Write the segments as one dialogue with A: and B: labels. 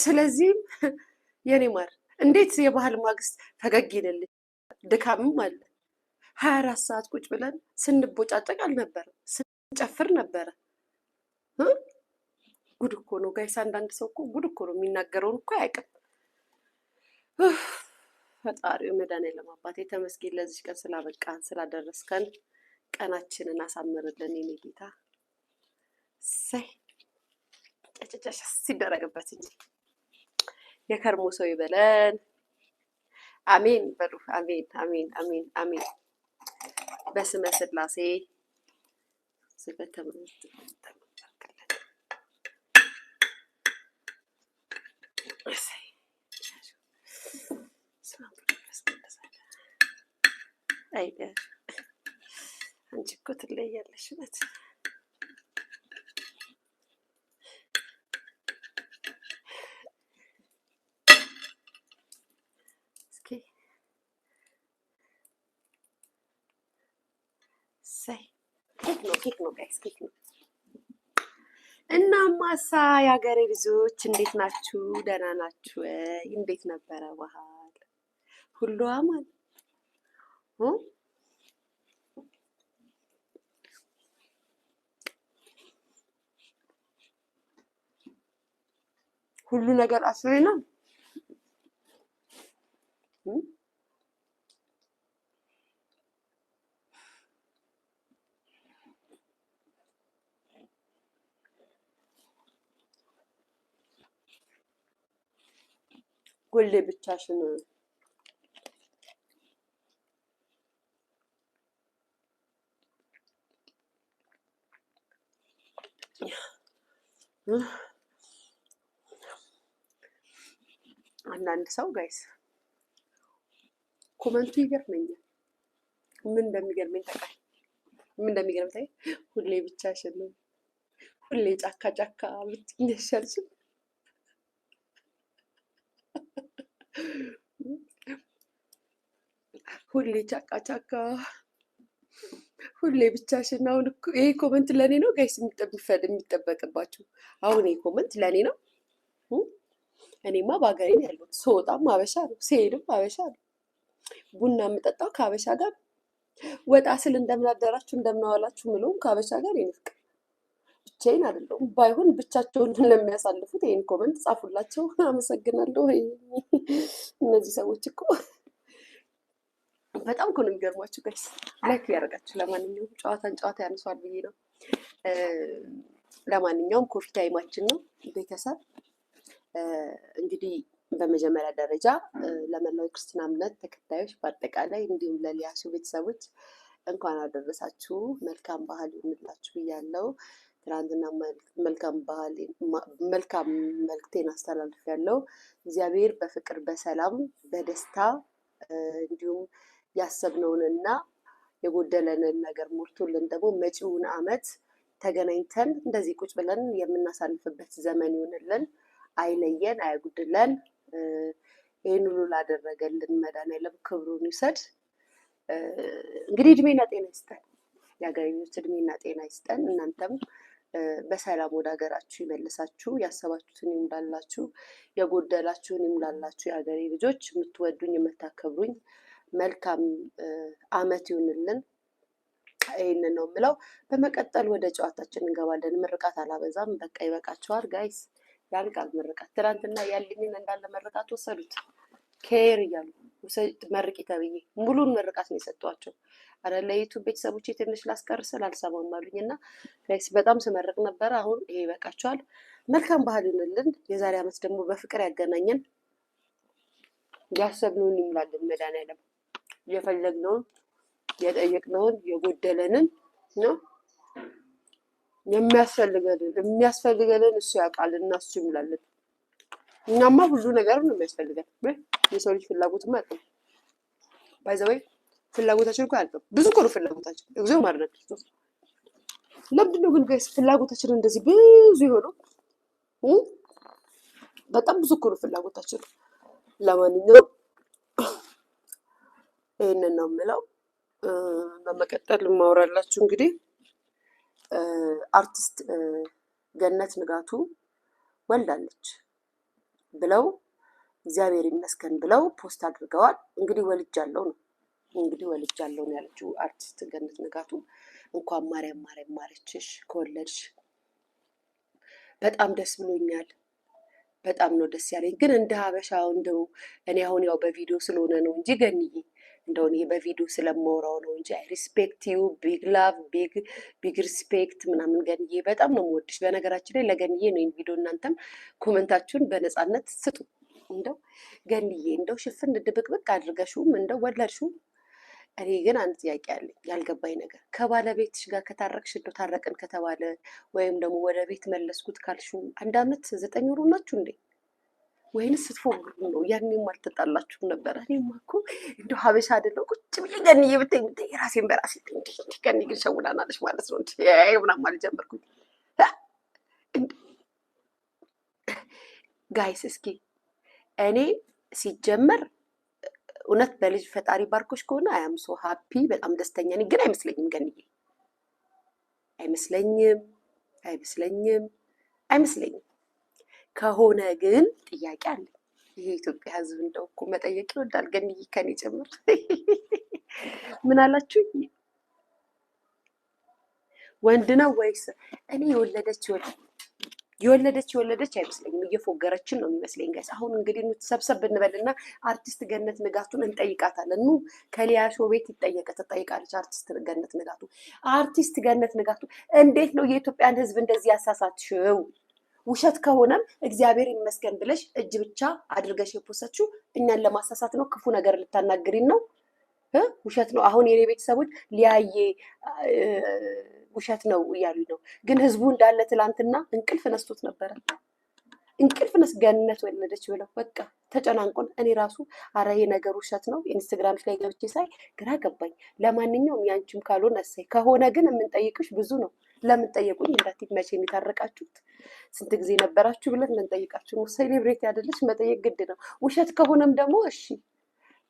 A: ስለዚህ የኔ ማር እንዴት የባህል ማግስት ፈገግ ይልልኝ? ድካምም አለ። 24 ሰዓት ቁጭ ብለን ስንቦጫጨቅ አልነበረም፣ ስንጨፍር ነበረ። ጉድ እኮ ነው ጋይስ። አንዳንድ ሰው እኮ ጉድ እኮ ነው፣ የሚናገረውን እኮ አያውቅም። ፈጣሪው መድኃኒዓለም አባቴ ተመስገን ለዚህ ቀን ስላበቃን ስላደረስከን። ቀናችንን አሳምርልን የኔ ጌታ። ሰይ ጨጨጨሽ ሲደረግበት እንጂ የከርሞ ሰው ይበለን። አሜን በሉ። አሜን አሜን አሜን አሜን። በስመ ስላሴ አንቺ እኮ ትለያለሽ ነት ኬክ ነው ጋይስ፣ ኬክ ነው። እና ማሳ የሀገሬ ልጆች እንዴት ናችሁ? ደህና ናችሁ? እንዴት ነበረ ባህል? ሁሉ አማን? ሁሉ ነገር አስሬ ነው። ሁሌ ብቻሽን አንዳንድ ሰው ጋይስ ኮመንቱ ይገርመኛል። ምን እንደሚገርመኝ ታውቃለህ? ምን እንደሚገርመኝ ሁሌ ብቻሽን ነው፣ ሁሌ ጫካ ጫካ ብትነሻልሽ፣ ሁሌ ጫካ ጫካ፣ ሁሌ ብቻሽን። አሁን ይሄ ኮመንት ለእኔ ነው ጋይስ የሚጠበቅባችሁ። አሁን ይሄ ኮመንት ለእኔ ነው። እኔማ በሀገሬ ነው ያለሁት። ስወጣም አበሻ ነው፣ ስሄድም አበሻ ነው። ቡና የምጠጣው ከአበሻ ጋር፣ ወጣ ስል እንደምናደራችሁ እንደምናዋላችሁ ምለውም ከአበሻ ጋር ይንፍቅ። ብቻዬን አይደለሁም። ባይሆን ብቻቸውን ለሚያሳልፉት ይሄን ኮመንት ጻፉላቸው። አመሰግናለሁ። እነዚህ ሰዎች እኮ በጣም እኮ ነው የሚገርሟችሁ ጋይስ። ላይክ ያደርጋችሁ። ለማንኛውም ጨዋታን ጨዋታ ያነሷል ብዬ ነው። ለማንኛውም ኮፊ ታይማችን ነው ቤተሰብ። እንግዲህ በመጀመሪያ ደረጃ ለመላው ክርስትና እምነት ተከታዮች በአጠቃላይ እንዲሁም ለሊያሱ ቤተሰቦች እንኳን አደረሳችሁ፣ መልካም ባህል ይሁንላችሁ ብያለሁ። ትናንትና መልካም መልክቴን አስተላልፌያለሁ። እግዚአብሔር በፍቅር በሰላም በደስታ እንዲሁም ያሰብነውንና የጎደለንን ነገር ሞልቶልን ደግሞ መጪውን ዓመት ተገናኝተን እንደዚህ ቁጭ ብለን የምናሳልፍበት ዘመን ይሆንልን። አይለየን፣ አያጉድለን። ይህን ሁሉ ላደረገልን መድኃኒዓለም ክብሩን ይውሰድ። እንግዲህ እድሜና ጤና ይስጠን፣ የሀገሬ ልጆች እድሜና ጤና ይስጠን። እናንተም በሰላም ወደ ሀገራችሁ ይመልሳችሁ፣ ያሰባችሁትን ይሙላላችሁ፣ የጎደላችሁን ይሙላላችሁ። የሀገሬ ልጆች የምትወዱኝ የምታከብሩኝ መልካም ዓመት ይሁንልን። ይህንን ነው የምለው። በመቀጠል ወደ ጨዋታችን እንገባለን። ምርቃት አላበዛም፣ በቃ ይበቃችኋል ጋይስ። ያልቃል ምርቃት። ትናንትና ያልኝን እንዳለ ምርቃት ወሰዱት። ኬር እያሉ መርቂ ተብዬ ሙሉን ምርቃት ነው የሰጧቸው። አረ ለዩቱብ ቤተሰቦቼ ትንሽ ላስቀር ስል አልሰማም አሉኝ እና ጋይስ በጣም ስመርቅ ነበረ። አሁን ይሄ ይበቃችኋል። መልካም ባህል ይሁንልን። የዛሬ ዓመት ደግሞ በፍቅር ያገናኘን፣ ያሰብነውን ይምላልን መድኃኒዓለም። የፈለግነውን የጠየቅነውን የጎደለንን ነው የሚያስፈልገንን እሱ ያውቃል እና እሱ ይምላልን። እኛማ ብዙ ነገር ነው የሚያስፈልገን። የሰው ልጅ ፍላጎትማ አያልቅም። ባይዘወይ ፍላጎታችን እኮ አያልቅም። ብዙ እኮ ነው ፍላጎታችን። እግዚኦ ማርነ ክርስቶስ። ለምንድን ነው ግን ጋይስ ፍላጎታችን እንደዚህ ብዙ የሆነው? በጣም ብዙ እኮ ነው ፍላጎታችን። ለማንኛውም ይህንን ነው የምለው። በመቀጠል ማውራላችሁ እንግዲህ አርቲስት ገነት ንጋቱ ወልዳለች። ብለው እግዚአብሔር ይመስገን ብለው ፖስት አድርገዋል። እንግዲህ ወልጃለሁ ነው ያለችው አርቲስት ገነት ንጋቱ። እንኳን ማርያም ማረችሽ ከወለድሽ። በጣም ደስ ብሎኛል። በጣም ነው ደስ ያለኝ። ግን እንደ ሀበሻው እንደው እኔ አሁን ያው በቪዲዮ ስለሆነ ነው እንጂ ገንዬ እንደው እኔ በቪዲዮ ስለማወራው ነው እንጂ አይ ሪስፔክት ዩ ቢግ ላቭ ቢግ ሪስፔክት ምናምን ገንዬ በጣም ነው የምወድሽ። በነገራችን ላይ ለገንዬ ነው ቪዲዮ እናንተም ኮመንታችሁን በነፃነት ስጡ። እንደው ገንዬ እንደው ሽፍን ድብቅብቅ አድርገሽውም እንደው ወለድሽው። እኔ ግን አንድ ጥያቄ አለኝ ያልገባኝ ነገር፣ ከባለቤትሽ ጋር ከታረቅሽ እንደው ታረቅን ከተባለ ወይም ደግሞ ወደ ቤት መለስኩት ካልሽው 1 ዓመት 9 ወር ናችሁ እንዴ? ወይንስ ስትፎግሩ ነው? ያኔም አልተጣላችሁም ነበረ? እኔማ እኮ እንደው ሀበሻ አይደለው ቁጭ ብዬ ገንዬ ብትይ ራሴን በራሴ ገኒ ግን ሸውዳናለች ማለት ነው እንዴ ምናምን አልጀመርኩኝ። ጋይስ እስኪ እኔ ሲጀመር እውነት በልጅ ፈጣሪ ባርኮሽ ከሆነ አያም ሶ ሃፒ በጣም ደስተኛ ነኝ። ግን አይመስለኝም ገንዬ አይመስለኝም። ከሆነ ግን ጥያቄ አለ። ይሄ የኢትዮጵያ ሕዝብ እንደው እኮ መጠየቅ ይወዳል ገንዬ ከኔ ጭምር። ምን አላችሁ? ወንድ ነው ወይስ እኔ የወለደች አይመስለኝም። እየፎገረችን ነው የሚመስለኝ ጋይስ። አሁን እንግዲህ ሰብሰብ ብንበልና አርቲስት ገነት ንጋቱን እንጠይቃታለን። ከሊያሾ ቤት ትጠይቃለች አርቲስት ገነት ንጋቱ። አርቲስት ገነት ንጋቱ እንዴት ነው የኢትዮጵያን ሕዝብ እንደዚህ ያሳሳትሽው? ውሸት ከሆነም እግዚአብሔር ይመስገን ብለሽ እጅ ብቻ አድርገሽ የፖሰችው እኛን ለማሳሳት ነው? ክፉ ነገር ልታናግሪን ነው? ውሸት ነው። አሁን የኔ ቤተሰቦች ሊያየ ውሸት ነው እያሉኝ ነው። ግን ህዝቡ እንዳለ ትላንትና እንቅልፍ ነስቶት ነበረ። ገነት ወለደች ብለው በቃ ተጨናንቆን፣ እኔ ራሱ አረ ይሄ ነገር ውሸት ነው ኢንስታግራም ላይ ገብቼ ሳይ ግራ ገባኝ። ለማንኛውም ያንቺም ካልሆነ እሰይ፣ ከሆነ ግን የምንጠይቅሽ ብዙ ነው። ለምን ጠየቁኝ እንዳትይ፣ መቼ ነው የታረቃችሁት? ስንት ጊዜ ነበራችሁ ብለን ልንጠይቃችሁ ነው። ሴሌብሬቲ አይደለች መጠየቅ ግድ ነው። ውሸት ከሆነም ደግሞ እሺ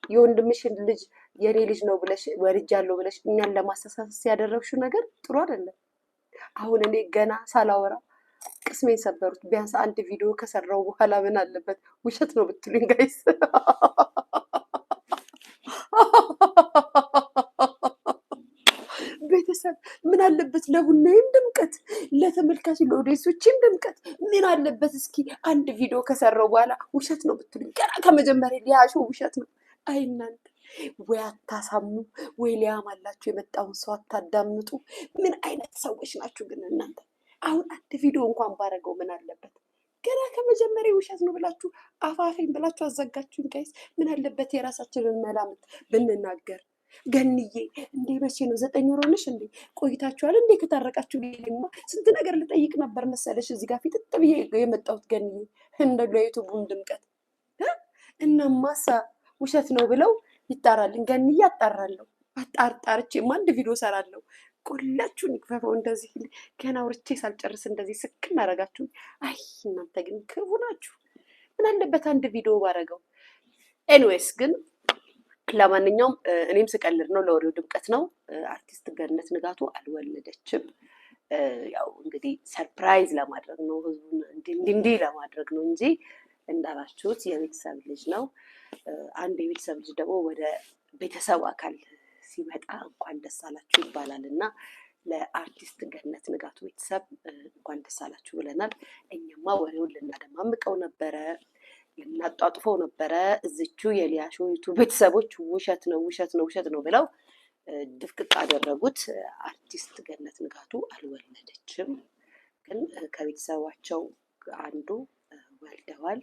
A: የወንድምሽን ልጅ የኔ ልጅ ነው ብለሽ ወልጃለሁ ብለሽ እኛን ለማስተሳሰስ ያደረግሽው ነገር ጥሩ አይደለም። አሁን እኔ ገና ሳላወራ ቅስሜን ሰበሩት። ቢያንስ አንድ ቪዲዮ ከሰራው በኋላ ምን አለበት ውሸት ነው ብትሉኝ ጋይስ። ቤተሰብ ምን አለበት ለቡናዬም ድምቀት፣ ለተመልካች ለኦዲየንሶችም ድምቀት ምን አለበት እስኪ አንድ ቪዲዮ ከሰራው በኋላ ውሸት ነው ብትሉኝ? ገና ከመጀመሪያ ሊያሾ ውሸት ነው። አይ እናንተ ወይ አታሳምኑ ወይ ሊያማላችሁ የመጣውን ሰው አታዳምጡ። ምን አይነት ሰዎች ናችሁ ግን እናንተ? አሁን አንድ ቪዲዮ እንኳን ባረገው ምን አለበት? ገና ከመጀመሪያ ውሸት ነው ብላችሁ አፋፌን ብላችሁ አዘጋችሁን ጋይስ። ምን አለበት የራሳችንን መላምት ብንናገር? ገንዬ እንዴ መቼ ነው 9 ወር ሆነሽ እንዴ? ቆይታችኋል እንዴ ከታረቃችሁ? ሌማ ስንት ነገር ልጠይቅ ነበር መሰለሽ እዚህ ጋር ፊት ብዬ የመጣሁት ገንዬ፣ እንደ ለዩቱቡን ድምቀት እናማሳ ውሸት ነው ብለው ይጣራልን። ገንዬ አጣራለሁ፣ አጣርቼም አንድ ቪዲዮ ሰራለሁ። ቆላችሁን ይክፈፈው። እንደዚህ ገና አውርቼ ሳልጨርስ እንደዚህ ስክን አደረጋችሁ። አይ እናንተ ግን ክፉ ናችሁ። ምን አለበት አንድ ቪዲዮ ባረገው። ኤኒዌይስ ግን ለማንኛውም እኔም ስቀልድ ነው፣ ለወሬው ድምቀት ነው። አርቲስት ገነት ንጋቱ አልወለደችም። ያው እንግዲህ ሰርፕራይዝ ለማድረግ ነው፣ ህዝቡን እንዲህ ለማድረግ ነው እንጂ እንዳላችሁት የቤተሰብ ልጅ ነው። አንድ የቤተሰብ ልጅ ደግሞ ወደ ቤተሰብ አካል ሲመጣ እንኳን ደስ አላችሁ ይባላል እና ለአርቲስት ገነት ንጋቱ ቤተሰብ እንኳን ደስ አላችሁ ብለናል። እኛማ ወሬውን ልናደማምቀው ነበረ፣ ልናጧጥፈው ነበረ። እዝቹ የሊያሾ ዩቱብ ቤተሰቦች ውሸት ነው ብለው ድፍቅቅ አደረጉት። አርቲስት ገነት ንጋቱ አልወለደችም፣ ግን ከቤተሰባቸው አንዱ ወልደዋል።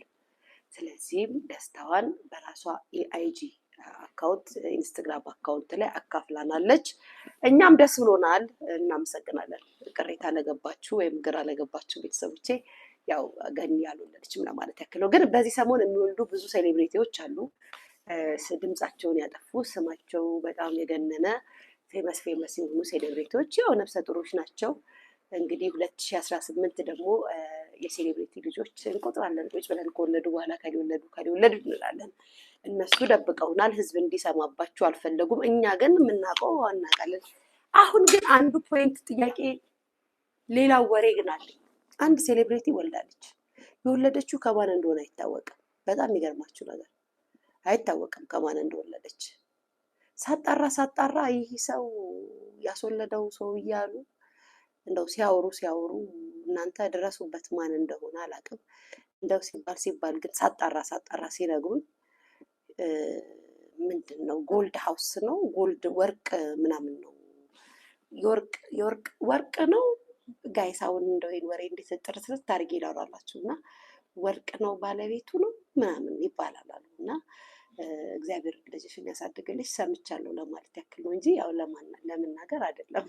A: ስለዚህም ደስታዋን በራሷ የአይጂ አካውንት ኢንስታግራም አካውንት ላይ አካፍላናለች። እኛም ደስ ብሎናል፣ እናመሰግናለን። ቅሬታ ለገባችሁ ወይም ግራ ለገባችሁ ቤተሰቦቼ ያው ገኒ ያልወለደችም ለማለት ያክል ነው። ግን በዚህ ሰሞን የሚወልዱ ብዙ ሴሌብሪቲዎች አሉ፣ ድምጻቸውን ያጠፉ ስማቸው በጣም የገነነ ፌመስ የሆኑ ሴሌብሪቲዎች ያው ነፍሰ ጡሮች ናቸው። እንግዲህ 2018 ደግሞ የሴሌብሪቲ ልጆች እንቆጥራለን ቁጭ ብለን ከወለዱ በኋላ ከሊወለዱ እንላለን። እነሱ ደብቀውናል፣ ህዝብ እንዲሰማባቸው አልፈለጉም። እኛ ግን የምናውቀው እናውቃለን። አሁን ግን አንዱ ፖይንት ጥያቄ፣ ሌላው ወሬ ግን አለ። አንድ ሴሌብሪቲ ወልዳለች። የወለደችው ከማን እንደሆነ አይታወቅም። በጣም የሚገርማችሁ ነገር አይታወቅም ከማን እንደወለደች። ሳጣራ ይህ ሰው ያስወለደው ሰው እያሉ እንደው ሲያወሩ እናንተ ድረሱበት ማን እንደሆነ አላውቅም። እንደው ሲባል ግን ሳጣራ ሲነግሩኝ ምንድን ነው ጎልድ ሃውስ ነው ጎልድ ወርቅ ምናምን ነው ወርቅ ነው ጋይሳውን እንደው ይሄን ወሬ እንዴት ጥርትርት አድርጌ ላውራላችሁ እና ወርቅ ነው ባለቤቱ ነው ምናምን ይባላል አሉ እና እግዚአብሔር ልጅሽን ያሳድግልሽ ሰምቻለሁ ለማለት ያክል ነው እንጂ ያው ለመናገር አይደለም።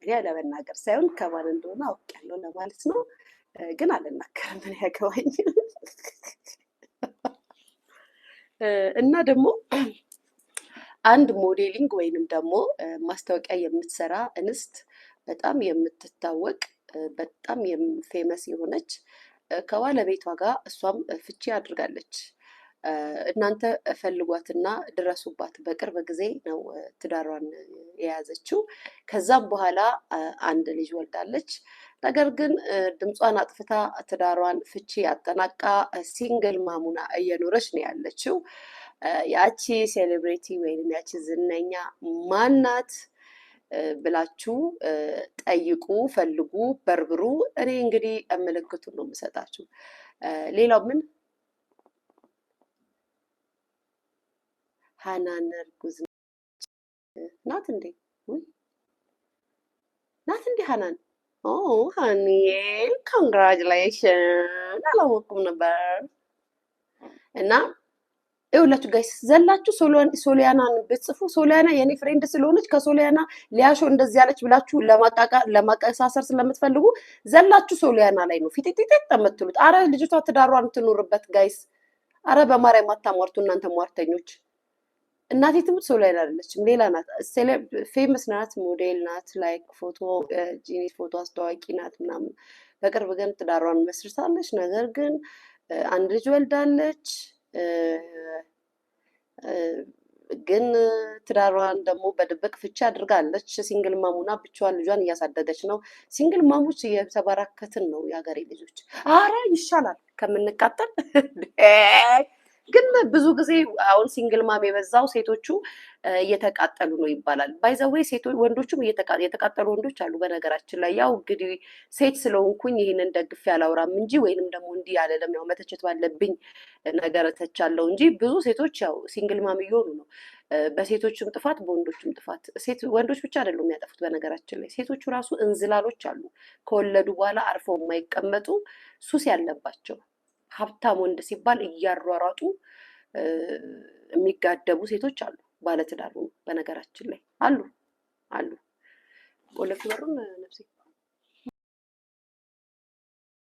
A: እኔ ለመናገር ሳይሆን ከማን እንደሆነ አውቄያለሁ ለማለት ነው። ግን አልናገርም ምን ያገባኝ። እና ደግሞ አንድ ሞዴሊንግ ወይንም ደግሞ ማስታወቂያ የምትሰራ እንስት በጣም የምትታወቅ በጣም ፌመስ የሆነች ከባለቤቷ ጋር እሷም ፍቺ አድርጋለች። እናንተ ፈልጓትና ድረሱባት። በቅርብ ጊዜ ነው ትዳሯን የያዘችው። ከዛም በኋላ አንድ ልጅ ወልዳለች። ነገር ግን ድምጿን አጥፍታ ትዳሯን ፍቺ አጠናቃ ሲንግል ማሙና እየኖረች ነው ያለችው። ያቺ ሴሌብሪቲ ወይም ያቺ ዝነኛ ማናት ብላችሁ ጠይቁ፣ ፈልጉ፣ በርብሩ። እኔ እንግዲህ ምልክቱን ነው የምሰጣችሁ። ሌላው ምን ሃናን እርጉዝ ናት እንዴ? ናት እንዴ ሃናን? ኦ ሃኒዬ ኮንግራጁሌሽን፣ አላወኩም ነበር። እና ይኸውላችሁ ጋይስ ዘላችሁ ሶሊያናን ብትጽፉ ሶሊያና የኔ ፍሬንድ ስለሆነች ከሶሊያና ሊያሾ እንደዚህ ያለች ብላችሁ ለማቀሳሰር ስለምትፈልጉ ዘላችሁ ሶሊያና ላይ ነው ፊቲቲት የምትሉት። አረ ልጅቷ ትዳሯን ትኖርበት ጋይስ። አረ በማርያም አታሟርቱ እናንተ ሟርተኞች። እናቴ ትሙት ሶሊያና አይደለችም፣ ሌላ ናት። ፌመስ ናት፣ ሞዴል ናት፣ ላይክ ፎቶ ጂኒ ፎቶ አስተዋቂ ናት ምናምን። በቅርብ ግን ትዳሯን መስርታለች። ነገር ግን አንድ ልጅ ወልዳለች። ግን ትዳሯን ደግሞ በድብቅ ፍቺ አድርጋለች። ሲንግል ማሙና ብቻዋን ልጇን እያሳደገች ነው። ሲንግል ማሙች እየተበራከትን ነው የሀገሬ ልጆች። አረ ይሻላል ከምንቃጠል። ግን ብዙ ጊዜ አሁን ሲንግል ማም የበዛው ሴቶቹ እየተቃጠሉ ነው ይባላል። ባይዘዌይ ሴቶች ወንዶቹም የተቃጠሉ ወንዶች አሉ። በነገራችን ላይ ያው እንግዲህ ሴት ስለሆንኩኝ ይህንን ደግፌ አላውራም እንጂ ወይንም ደግሞ እንዲህ ያለለም ያው መተቸት ባለብኝ ነገር ተቻለው እንጂ ብዙ ሴቶች ያው ሲንግል ማም እየሆኑ ነው። በሴቶችም ጥፋት በወንዶችም ጥፋት። ወንዶች ብቻ አይደሉም የሚያጠፉት። በነገራችን ላይ ሴቶቹ ራሱ እንዝላሎች አሉ፣ ከወለዱ በኋላ አርፈው የማይቀመጡ ሱስ ያለባቸው ሀብታም ወንድ ሲባል እያሯሯጡ የሚጋደቡ ሴቶች አሉ። ባለትዳሩ በነገራችን ላይ አሉ። ቆለፍ በሩን ነፍሴ